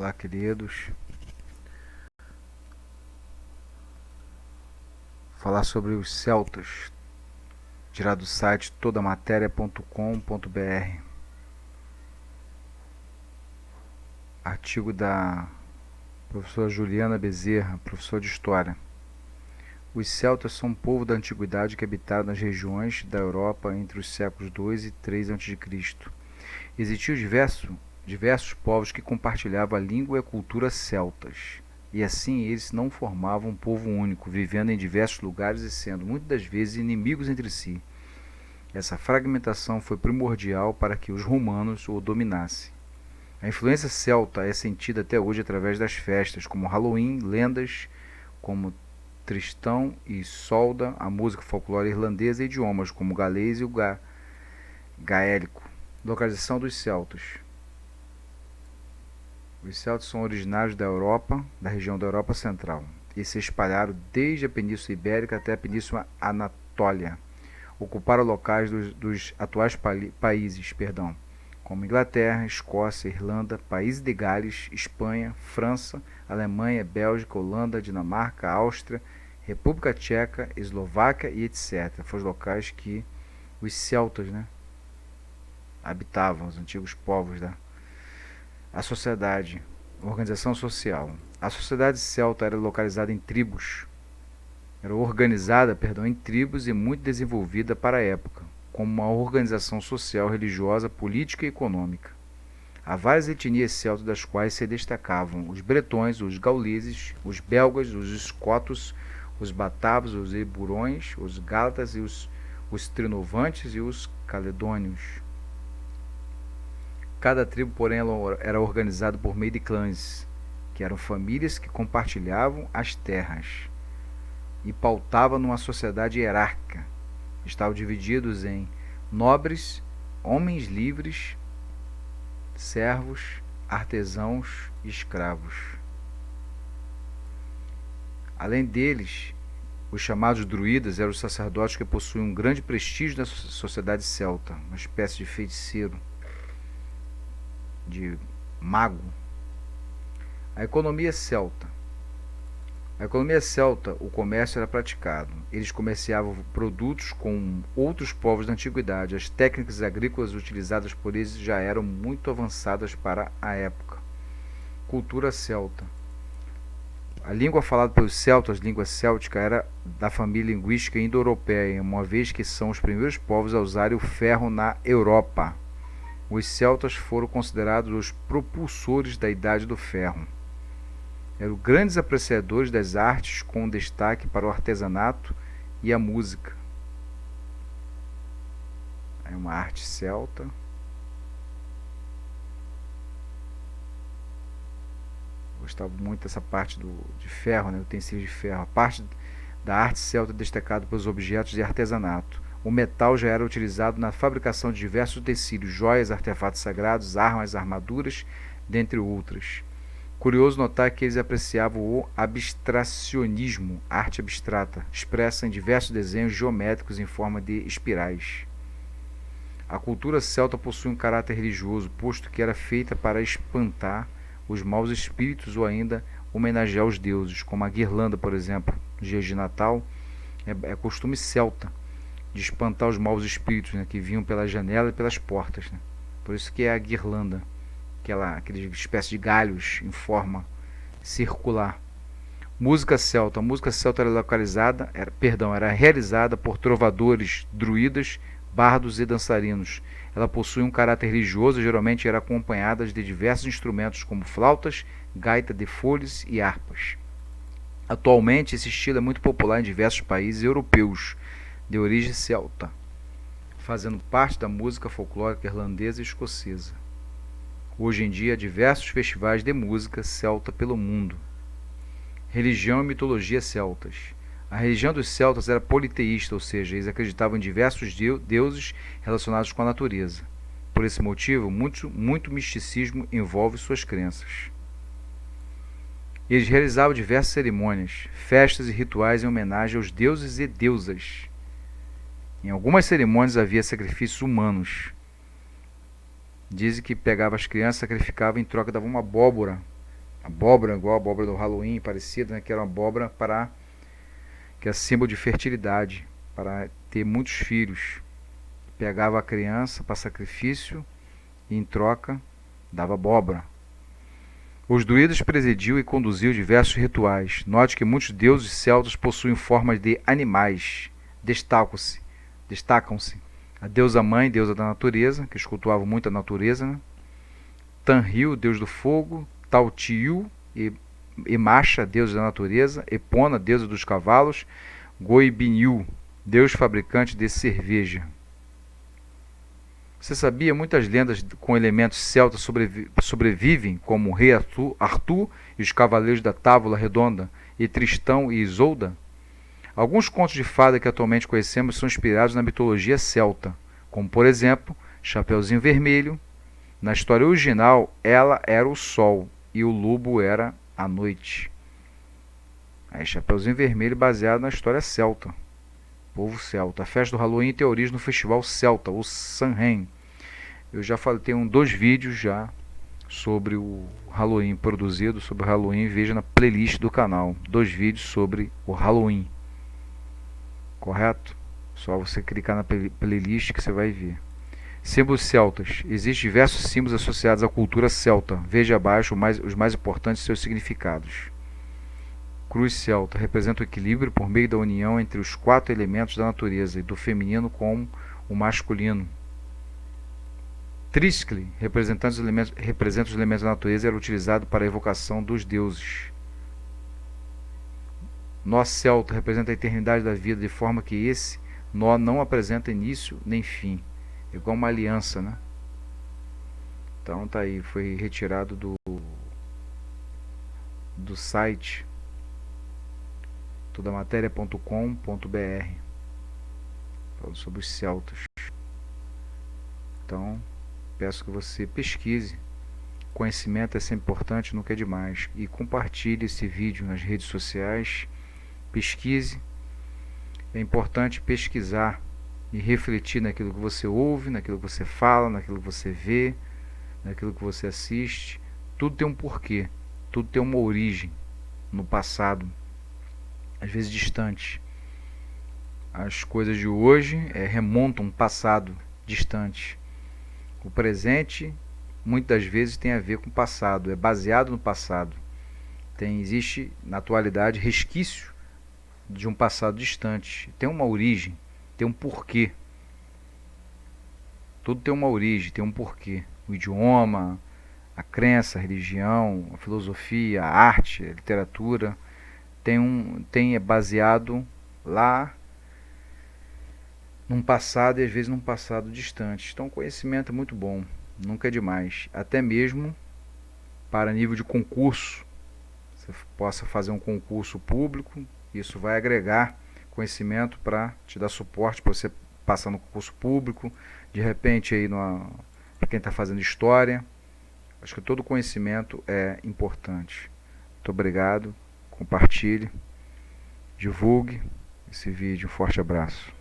Olá, queridos. Falar sobre os celtas, tirar do site todamateria.com.br. Artigo da professora Juliana Bezerra, professora de História. Os celtas são um povo da antiguidade que habitaram nas regiões da Europa entre os séculos II e III a.C. Existiam diversos povos que compartilhavam a língua e a cultura celtas. E assim eles não formavam um povo único, vivendo em diversos lugares e sendo muitas das vezes inimigos entre si. Essa fragmentação foi primordial para que os romanos o dominassem. A influência celta é sentida até hoje através das festas, como Halloween, lendas como Tristão e Isolda, a música folclore irlandesa e idiomas como o galês e o gaélico. Localização dos celtas. Os celtas são originários da Europa, da região da Europa Central, e se espalharam desde a Península Ibérica até a Península Anatólia. Ocuparam locais dos atuais países, como Inglaterra, Escócia, Irlanda, País de Gales, Espanha, França, Alemanha, Bélgica, Holanda, Dinamarca, Áustria, República Tcheca, Eslováquia e etc. Foram os locais que os celtas, habitavam, os antigos povos a sociedade, organização social. A sociedade celta era localizada em tribos, era organizada, em tribos e muito desenvolvida para a época, como uma organização social, religiosa, política e econômica. Há várias etnias celtas das quais se destacavam os bretões, os gauleses, os belgas, os escotos, os batavos, os eburões, os gálatas e os trinovantes e os caledônios. Cada tribo, porém, era organizada por meio de clãs, que eram famílias que compartilhavam as terras e pautavam numa sociedade hierárquica. Estavam divididos em nobres, homens livres, servos, artesãos e escravos. Além deles, os chamados druidas eram os sacerdotes que possuíam um grande prestígio na sociedade celta, uma espécie de feiticeiro, de mago. A economia celta. Na economia celta, o comércio era praticado. Eles comerciavam produtos com outros povos da antiguidade. As técnicas agrícolas utilizadas por eles já eram muito avançadas para a época. Cultura celta. A língua falada pelos celtas, língua céltica, era da família linguística indo-europeia, uma vez que são os primeiros povos a usarem o ferro na Europa. Os celtas foram considerados os propulsores da Idade do Ferro. Eram grandes apreciadores das artes, com destaque para o artesanato e a música. É uma arte celta. Gostava muito dessa parte de ferro, utensílios de ferro. A parte da arte celta é destacada pelos objetos de artesanato. O metal já era utilizado na fabricação de diversos utensílios, joias, artefatos sagrados, armas, armaduras, dentre outras. Curioso notar que eles apreciavam o abstracionismo, arte abstrata, expressa em diversos desenhos geométricos em forma de espirais. A cultura celta possui um caráter religioso, posto que era feita para espantar os maus espíritos ou ainda homenagear os deuses, como a guirlanda, por exemplo, no dia de Natal, é costume celta de espantar os maus espíritos, que vinham pela janela e pelas portas. Por isso que é a guirlanda, aquela espécie de galhos em forma circular. Música celta. A música celta era realizada por trovadores, druidas, bardos e dançarinos. Ela possui um caráter religioso e geralmente era acompanhada de diversos instrumentos como flautas, gaita de folhas e harpas. Atualmente, esse estilo é muito popular em diversos países europeus de origem celta, fazendo parte da música folclórica irlandesa e escocesa. Hoje em dia, há diversos festivais de música celta pelo mundo. Religião e mitologia celtas. A religião dos celtas era politeísta, ou seja, eles acreditavam em diversos deuses relacionados com a natureza. Por esse motivo, muito misticismo envolve suas crenças. Eles realizavam diversas cerimônias, festas e rituais em homenagem aos deuses e deusas. Em algumas cerimônias havia sacrifícios humanos. Dizem que pegava as crianças, sacrificava, em troca dava uma abóbora abóbora, igual a abóbora do Halloween, parecida, né? Que era uma abóbora que é símbolo de fertilidade, para ter muitos filhos. Pegava a criança para sacrifício e em troca dava abóbora. Os druidas presidiam e conduziam diversos rituais. Note que muitos deuses celtas possuem formas de animais. Destacam-se a deusa mãe, deusa da natureza, que eles cultuavam muito a natureza, né? Tanril, deus do fogo, Tautiu e Macha, deus da natureza, Epona, deusa dos cavalos, Goibiniu, deus fabricante de cerveja. Você sabia? Muitas lendas com elementos celtas sobrevivem, como o rei Arthur e os cavaleiros da Távola Redonda, e Tristão e Isolda. Alguns contos de fada que atualmente conhecemos são inspirados na mitologia celta, como por exemplo, Chapeuzinho Vermelho. Na história original, ela era o sol e o lobo era a noite. Aí, Chapeuzinho Vermelho baseado na história celta. Povo celta. A festa do Halloween tem origem no festival celta, o Samhain. Eu já falei, tenho 2 vídeos já sobre o Halloween produzido, sobre o Halloween, veja na playlist do canal. 2 vídeos sobre o Halloween. Correto? Só você clicar na playlist que você vai ver. Símbolos celtas. Existem diversos símbolos associados à cultura celta. Veja abaixo os mais importantes e seus significados. Cruz celta representa o equilíbrio por meio da união entre os 4 elementos da natureza e do feminino com o masculino. Triscle representa os elementos da natureza e era utilizado para a evocação dos deuses. Nó celta representa a eternidade da vida, de forma que esse nó não apresenta início nem fim. Igual uma aliança, né? Então tá aí, foi retirado do site tudamateria.com.br, falando sobre os celtas. Então, peço que você pesquise. Conhecimento é sempre importante, nunca é demais. E compartilhe esse vídeo nas redes sociais. Pesquise. É importante pesquisar e refletir naquilo que você ouve, naquilo que você fala, naquilo que você vê, naquilo que você assiste. Tudo tem um porquê, tudo tem uma origem no passado, às vezes distante. As coisas de hoje remontam um passado distante. O presente muitas vezes tem a ver com o passado, é baseado no passado. Existe na atualidade resquício de um passado distante. Tem uma origem, tem um porquê. Tudo tem uma origem, tem um porquê. O idioma, a crença, a religião, a filosofia, a arte, a literatura é baseado lá num passado e às vezes num passado distante. Então o conhecimento é muito bom, nunca é demais. Até mesmo para nível de concurso, você possa fazer um concurso público, isso vai agregar conhecimento para te dar suporte para você passar no concurso público, de repente aí para quem está fazendo história. Acho que todo conhecimento é importante. Muito obrigado, compartilhe, divulgue esse vídeo. Um forte abraço.